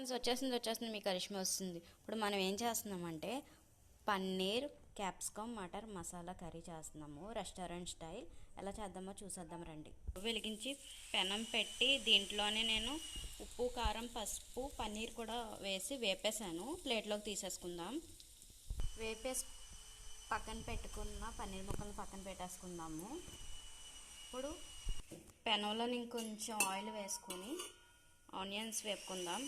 Friends, వచ్చేసింది మీ కరిష్మా వస్తుంది. ఇప్పుడు మనం ఏం చేస్తున్నామంటే పన్నీర్ క్యాప్సికమ్ మటర్ మసాలా కర్రీ చేస్తున్నాము, రెస్టారెంట్ స్టైల్. ఎలా చేద్దామో చూసేద్దాం రండి. వెలిగించి పెనం పెట్టి దీంట్లోనే నేను ఉప్పు, కారం, పసుపు, పన్నీర్ కూడా వేసి వేపేసాను. ప్లేట్లోకి తీసేసుకుందాం. వేపేసి పక్కన పెట్టుకున్న పన్నీర్ ముక్కలు పక్కన పెట్టేసుకుందాము. ఇప్పుడు పెనంలో ఇంకొంచెం ఆయిల్ వేసుకొని ఆనియన్స్ వేపుకుందాం.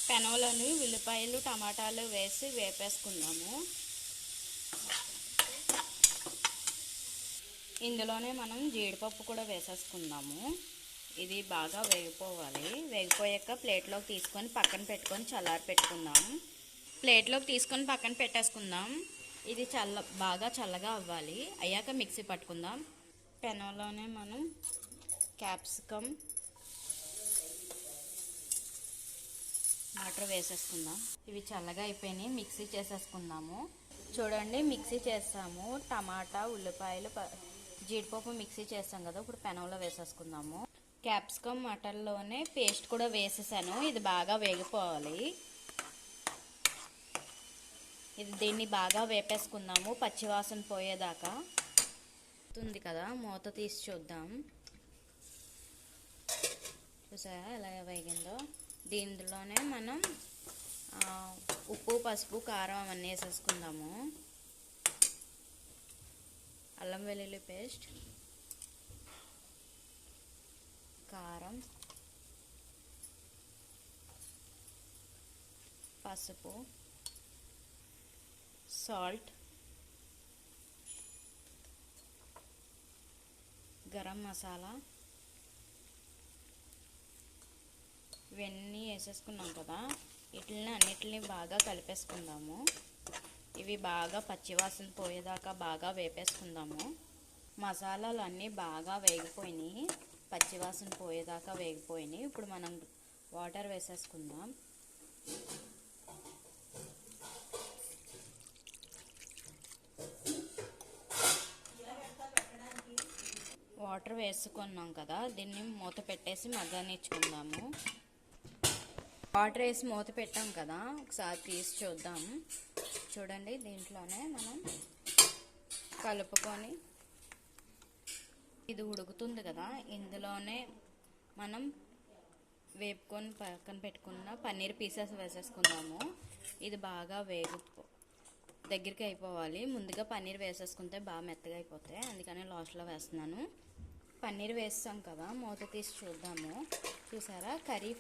పెనంలోని ఉల్లిపాయలు, టమాటాలు వేసి వేపేసుకుందాము. ఇందులోనే మనం జీడిపప్పు కూడా వేసేసుకుందాము. ఇది బాగా వేగిపోవాలి. వేగిపోయాక ప్లేట్లోకి తీసుకొని పక్కన పెట్టుకొని చల్లారి పెట్టుకుందాం. ప్లేట్లోకి తీసుకొని పక్కన పెట్టేసుకుందాం. ఇది బాగా చల్లగా అవ్వాలి. అయ్యాక మిక్సీ పట్టుకుందాం. పెనంలోనే మనం క్యాప్సికమ్, మటర్ వేసేసుకుందాం. ఇవి చల్లగా అయిపోయినాయి, మిక్సీ చేసేసుకుందాము. చూడండి, మిక్సీ చేస్తాము. టమాటా, ఉల్లిపాయలు, జీడిపప్పు మిక్సీ చేస్తాం కదా, ఇప్పుడు పెనంలో వేసేసుకుందాము. క్యాప్సికమ్ మటర్లోనే పేస్ట్ కూడా వేసేసాను. ఇది బాగా వేగిపోవాలి. దీన్ని బాగా వేపేసుకుందాము పచ్చివాసన పోయేదాకా. ఉంది కదా, మూత తీసి చూద్దాం. చూసారా ఎలా వేగిందో? దీంట్లోనే మనం ఉప్పు, పసుపు, కారం అవన్నీ వేసేసుకుందాము. అల్లం వెల్లుల్లి పేస్ట్, కారం, పసుపు, సాల్ట్, గరం మసాలా ఇవన్నీ వేసేసుకున్నాం కదా. అన్నిటిని బాగా కలిపేసుకుందాము. ఇవి బాగా పచ్చివాసన పోయేదాకా బాగా వేపేసుకుందాము. మసాలాలు అన్నీ బాగా వేగిపోయినాయి, పచ్చివాసన పోయేదాకా వేగిపోయినాయి. ఇప్పుడు మనం వాటర్ వేసేసుకుందాం. వాటర్ వేసుకున్నాం కదా, దీన్ని మూత పెట్టేసి మగ్గనిచ్చుకుందాము. వాటర్ వేసి మూత పెట్టాం కదా, ఒకసారి తీసి చూద్దాం. చూడండి, దీంట్లోనే మనం కలుపుకొని ఇది ఉడుకుతుంది కదా, ఇందులోనే మనం వేపుకొని పక్కన పెట్టుకున్న పన్నీర్ పీసెస్ వేసేసుకుందాము. ఇది బాగా దగ్గరికి అయిపోవాలి. ముందుగా పన్నీర్ వేసేసుకుంటే బాగా మెత్తగా అయిపోతాయి, అందుకని లాస్ట్లో వేస్తున్నాను. పన్నీర్ వేస్తాం కదా, మూత తీసి చూద్దాము. చూసారా, కర్రీ